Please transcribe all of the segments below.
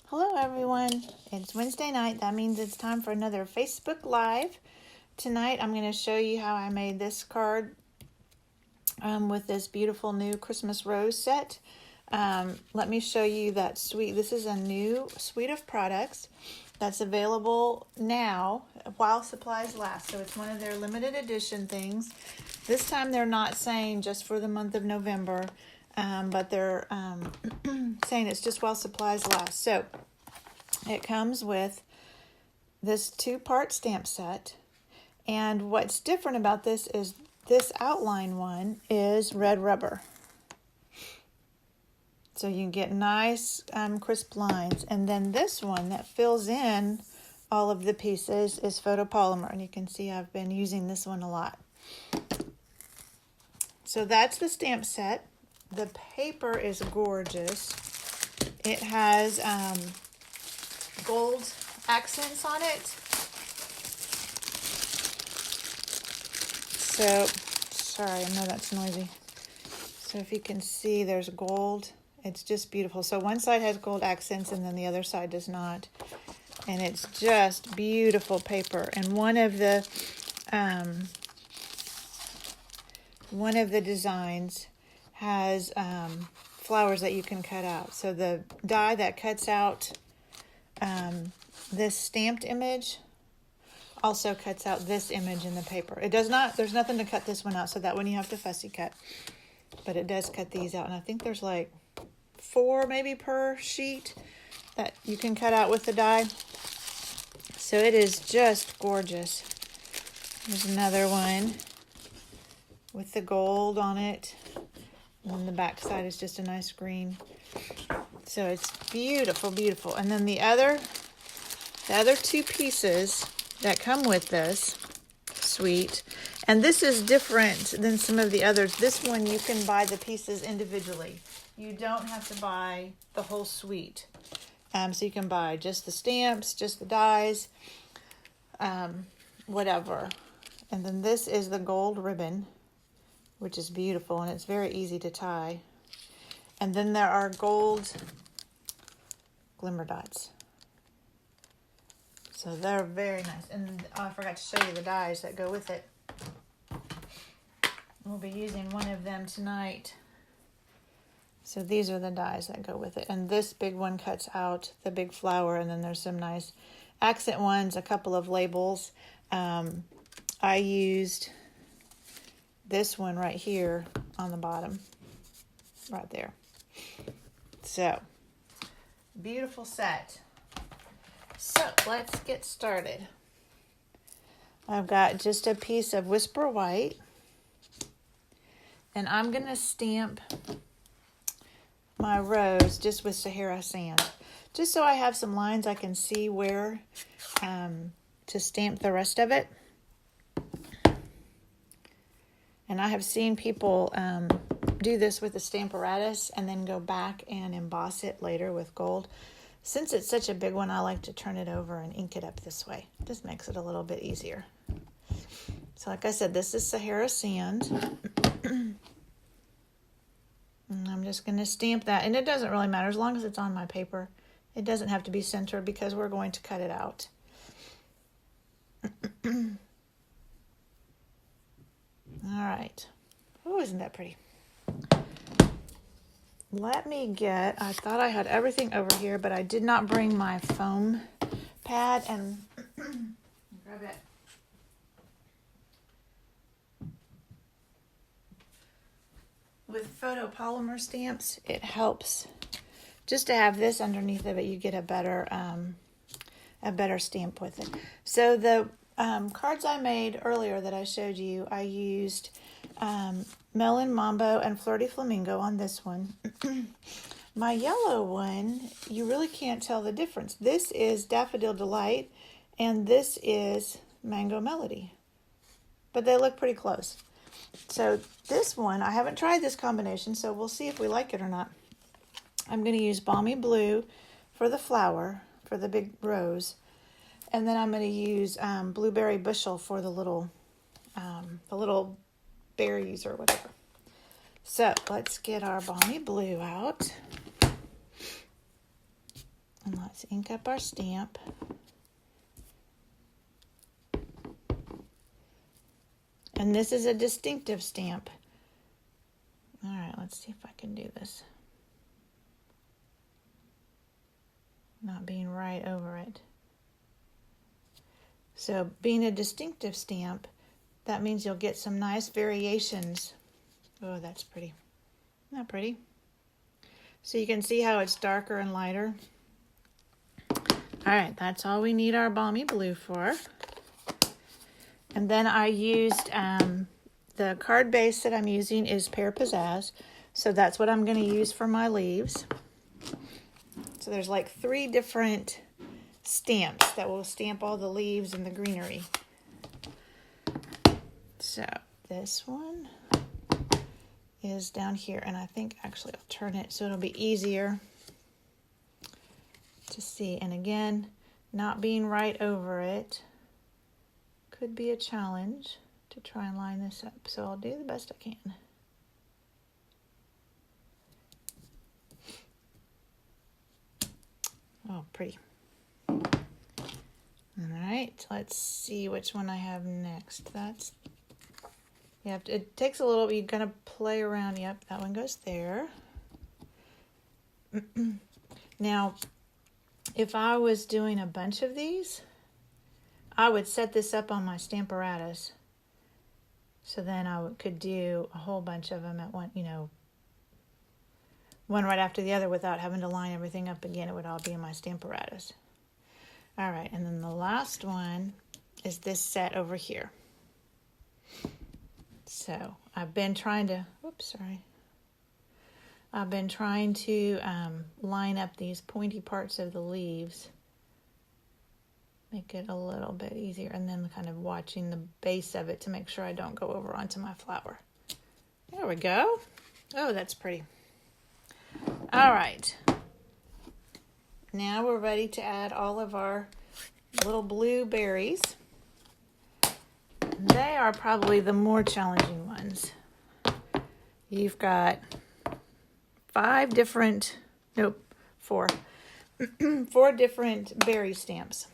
Hello everyone, it's Wednesday night. That means it's time for another Facebook Live. Tonight I'm going to show you how I made this card with this beautiful new Christmas Rose set. Let me show you that suite. This is a new suite of products that's available now while supplies last. So it's one of their limited edition things. This time they're not saying just for the month of November, but they're saying it's just while supplies last. So it comes with this 2-part stamp set. And what's different about this is this outline one is red rubber. So you can get nice crisp lines. And then this one that fills in all of the pieces is photopolymer. And you can see I've been using this one a lot. So that's the stamp set. The paper is gorgeous. It has gold accents on it. So, sorry, I know that's noisy. So if you can see, there's gold. It's just beautiful. So one side has gold accents and then the other side does not. And it's just beautiful paper. And one of the designs has flowers that you can cut out. So the die that cuts out this stamped image also cuts out this image in the paper. It does not, there's nothing to cut this one out, so that one you have to fussy cut. But it does cut these out, and I think there's like 4 maybe per sheet that you can cut out with the die. So it is just gorgeous. There's another one with the gold on it. And then the back side is just a nice green. So it's beautiful, beautiful. And then the other 2 pieces that come with this suite, and this is different than some of the others. This one you can buy the pieces individually. You don't have to buy the whole suite. So you can buy just the stamps, just the dies, whatever. And then this is the gold ribbon, which is beautiful, and it's very easy to tie. And then there are gold glimmer dots. So they're very nice. And I forgot to show you the dies that go with it. We'll be using one of them tonight. So these are the dies that go with it. And this big one cuts out the big flower, and then there's some nice accent ones, a couple of labels. I used this one right here on the bottom, right there. So, beautiful set. So, let's get started. I've got just a piece of Whisper White, and I'm going to stamp my rose just with Sahara sand, just so I have some lines I can see where to stamp the rest of it. And I have seen people do this with a Stamparatus and then go back and emboss it later with gold. Since it's such a big one, I like to turn it over and ink it up this way. Just makes it a little bit easier. So like I said, this is Sahara sand. And I'm just going to stamp that. And it doesn't really matter as long as it's on my paper. It doesn't have to be centered because we're going to cut it out. All right. Oh, isn't that pretty? Let me get, I thought I had everything over here, but I did not bring my foam pad, and grab it. With photopolymer stamps, it helps just to have this underneath of it. You get a better stamp with it. So the cards I made earlier that I showed you, I used Melon Mambo and Flirty Flamingo on this one. My yellow one, you really can't tell the difference. This is Daffodil Delight, and this is Mango Melody. But they look pretty close. So this one, I haven't tried this combination, so we'll see if we like it or not. I'm going to use Balmy Blue for the flower, for the big rose. And then I'm going to use Blueberry Bushel for the little berries or whatever. So let's get our Balmy Blue out. And let's ink up our stamp. And this is a distinctive stamp. All right, let's see if I can do this. Not being right over it. So being a distinctive stamp, that means you'll get some nice variations. Oh, that's pretty. Isn't that pretty? So you can see how it's darker and lighter. All right, that's all we need our balmy blue for. And then I used, the card base that I'm using is Pear Pizzazz. So that's what I'm going to use for my leaves. So there's like 3 different stamps that will stamp all the leaves and the greenery. So this one is down here, and I think actually I'll turn it so it'll be easier to see. And again, not being right over it could be a challenge to try and line this up, so I'll do the best I can. Oh, pretty. All right, let's see which one I have next. That's, you have to, it takes a little, you gotta play around. Yep, that one goes there. Now, if I was doing a bunch of these, I would set this up on my Stamparatus. So then I could do a whole bunch of them at one, you know, one right after the other without having to line everything up again. It would all be in my Stamparatus. All right, and then the last one is this set over here. So I've been trying to, I've been trying to line up these pointy parts of the leaves. Make it a little bit easier, and then kind of watching the base of it to make sure I don't go over onto my flower. There we go. Oh, that's pretty. All right. Now we're ready to add all of our little blue berries. They are probably the more challenging ones. You've got 4 different berry stamps.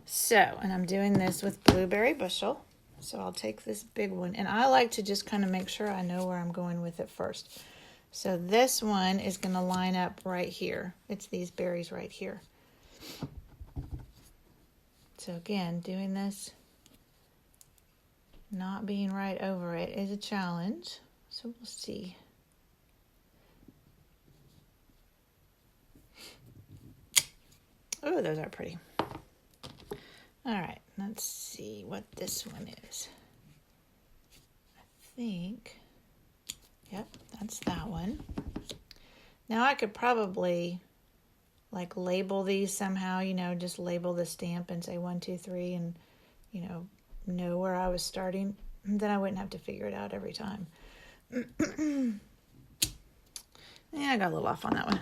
So, and I'm doing this with Blueberry Bushel. So I'll take this big one, and I like to just kind of make sure I know where I'm going with it first. So this one is going to line up right here. It's these berries right here. So again, doing this, not being right over it is a challenge. So we'll see. Oh, those are pretty. All right, let's see what this one is. I think, yep, that's that one. Now I could probably like label these somehow, you know, just label the stamp and say 1, 2, 3 and, you know where I was starting. Then I wouldn't have to figure it out every time. Yeah, I got a little off on that one.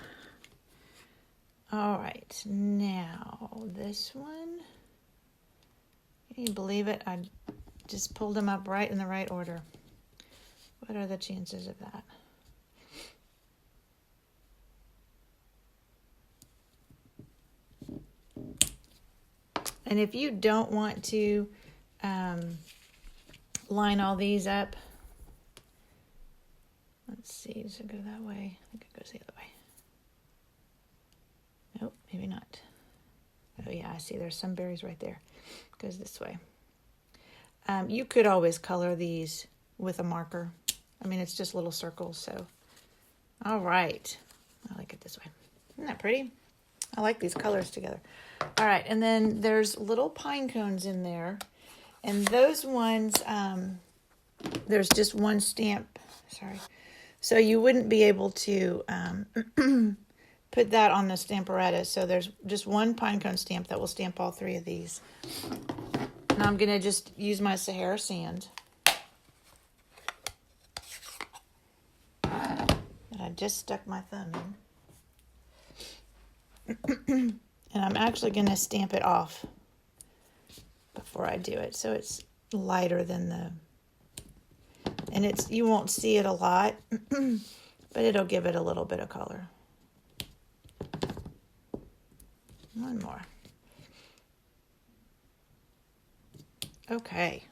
All right, now this one. Can you believe it? I just pulled them up right in the right order. What are the chances of that? And if you don't want to line all these up, let's see, does it go that way? I think it goes the other way. Nope, maybe not. Oh yeah, I see there's some berries right there. It goes this way. You could always color these with a marker. I mean, it's just little circles, so. All right, I like it this way. Isn't that pretty? I like these colors together. All right, and then there's little pine cones in there. And those ones, there's just one stamp. Sorry. So you wouldn't be able to put that on the Stamparatus. So there's just one pine cone stamp that will stamp all 3 of these. And I'm going to just use my Sahara sand. That I just stuck my thumb in. And I'm actually going to stamp it off before I do it. So it's lighter than the... And it's, you won't see it a lot, but it'll give it a little bit of color. One more. Okay.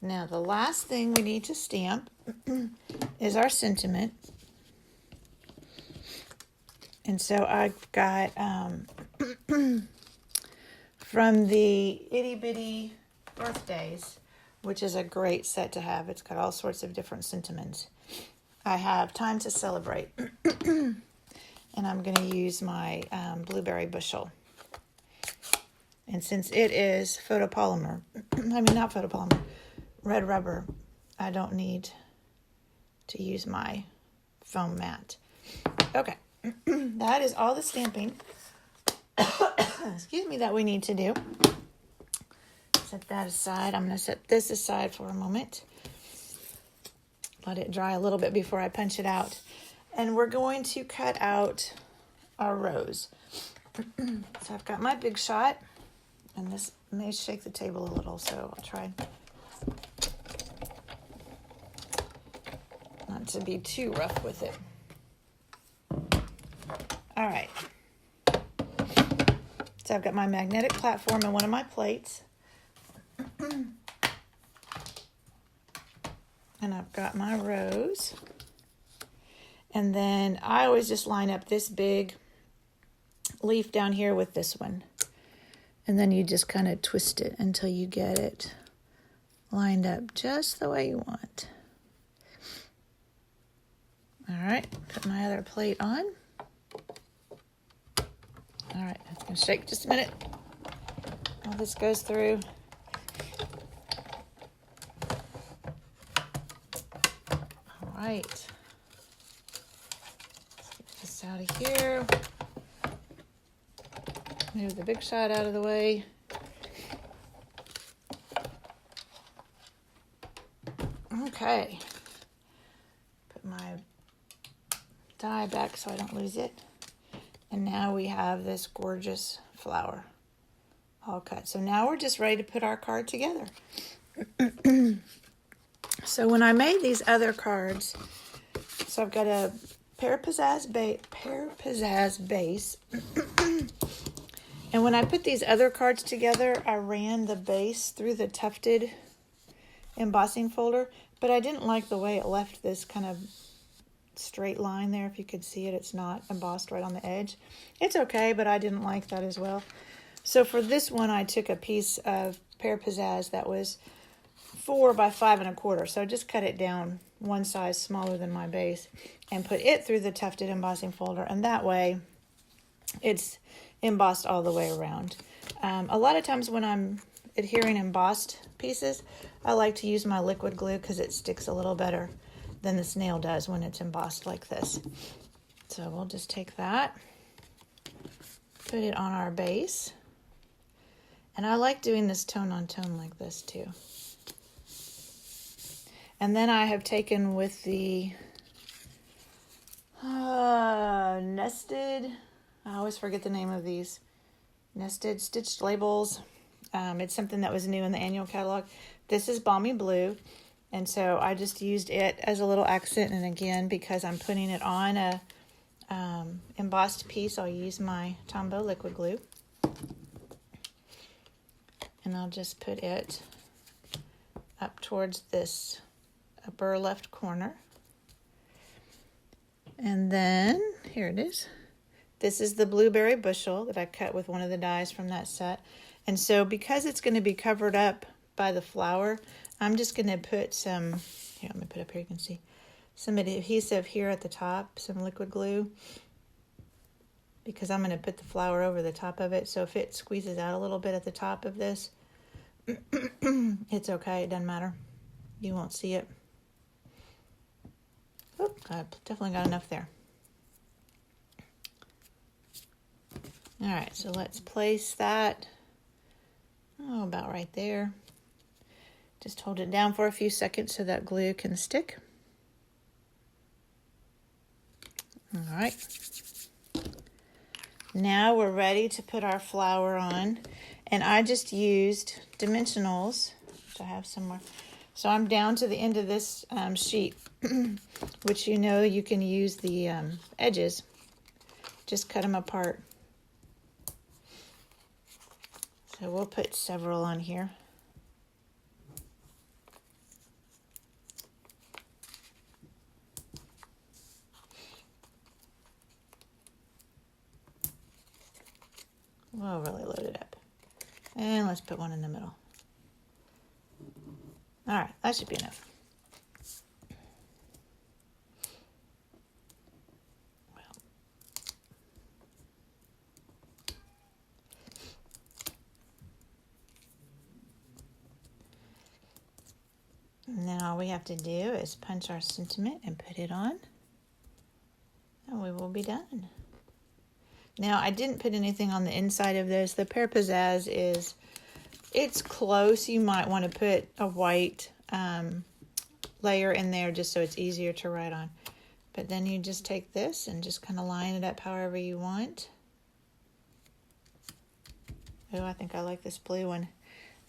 Now the last thing we need to stamp is our sentiment. And so I've got from the Itty Bitty Birthdays, which is a great set to have. It's got all sorts of different sentiments. I have Time to Celebrate. And I'm going to use my blueberry bushel. And since it is photopolymer, not photopolymer, red rubber, I don't need to use my foam mat. Okay. That is all the stamping excuse me, that we need to do. Set that aside. I'm going to set this aside for a moment. Let it dry a little bit before I punch it out. And we're going to cut out our rose. So I've got my Big Shot, and this may shake the table a little, so I'll try not to be too rough with it. All right. So I've got my magnetic platform and one of my plates. And I've got my rose. And then I always just line up this big leaf down here with this one. And then you just kind of twist it until you get it lined up just the way you want. All right, put my other plate on. All right, I'm going to shake just a minute while this goes through. All right. Let's get this out of here. Move the Big Shot out of the way. Okay. Put my die back so I don't lose it. And now we have this gorgeous flower all cut. So now we're just ready to put our card together. So when I made these other cards, so I've got a Pear Pizzazz base. And when I put these other cards together, I ran the base through the tufted embossing folder, but I didn't like the way it left this kind of straight line there. If you could see it, it's not embossed right on the edge. It's okay, but I didn't like that as well. So for this one, I took a piece of Pear Pizzazz that was 4 by 5 1/4. So I just cut it down one size smaller than my base and put it through the tufted embossing folder. And that way it's embossed all the way around. A lot of times when I'm adhering embossed pieces, I like to use my liquid glue because it sticks a little better than the snail does when it's embossed like this. So we'll just take that, put it on our base. And I like doing this tone on tone like this too. And then I have taken with the nested, I always forget the name of these, nested stitched labels. It's something that was new in the annual catalog. This is Balmy Blue. And so I just used it as a little accent. And again, because I'm putting it on a embossed piece, I'll use my Tombow liquid glue. And I'll just put it up towards this upper left corner. And then, here it is. This is the blueberry bushel that I cut with one of the dies from that set. And so because it's going to be covered up by the flower, I'm just going to put some, here, let me put up here, you can see, some adhesive here at the top, some liquid glue, because I'm going to put the flower over the top of it. So if it squeezes out a little bit at the top of this, it's okay, it doesn't matter. You won't see it. Oh, I definitely got enough there. All right, so let's place that, about right there. Just hold it down for a few seconds so that glue can stick. All right. Now we're ready to put our flower on. And I just used dimensionals, which I have somewhere. So I'm down to the end of this sheet, which you know you can use the edges. Just cut them apart. So we'll put several on here. We'll really load it up. And let's put one in the middle. All right, that should be enough. Now all we have to do is punch our sentiment and put it on, and we will be done. Now I didn't put anything on the inside of this. The Pear Pizzazz is, it's close. You might want to put a white layer in there just so it's easier to write on. But then you just take this and just kind of line it up however you want. Oh, I think I like this blue one.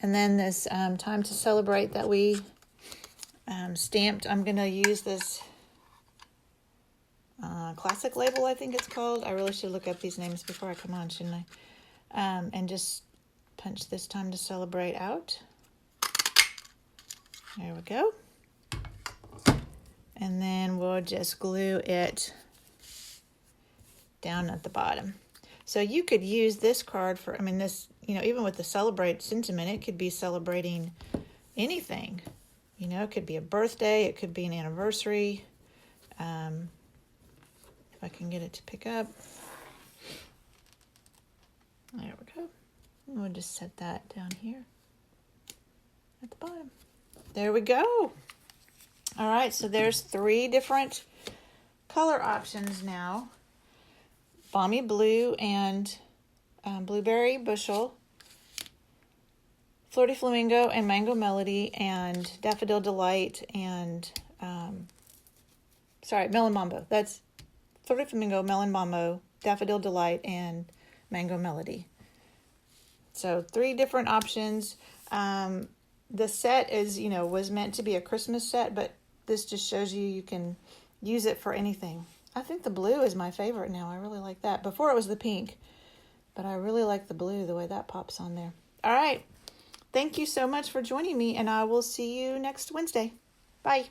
And then this Time to Celebrate that we stamped, I'm going to use this classic label, I think it's called. I really should look up these names before I come on, shouldn't I? And just punch this Time to Celebrate out. There we go. And then we'll just glue it down at the bottom. So you could use this card for, I mean, this, you know, even with the Celebrate sentiment, it could be celebrating anything. You know, it could be a birthday, it could be an anniversary. If I can get it to pick up. There we go. And we'll just set that down here at the bottom. There we go. All right, so there's 3 different color options now. Balmy Blue and Blueberry Bushel, Flirty Flamingo and Mango Melody, and Daffodil Delight and, Melon Mambo. That's Flirty Flamingo, Melon Mambo, Daffodil Delight, and Mango Melody. So 3 different options. The set is, you know, was meant to be a Christmas set, but this just shows you can use it for anything. I think the blue is my favorite now. I really like that. Before it was the pink, but I really like the blue, the way that pops on there. All right. Thank you so much for joining me, and I will see you next Wednesday. Bye.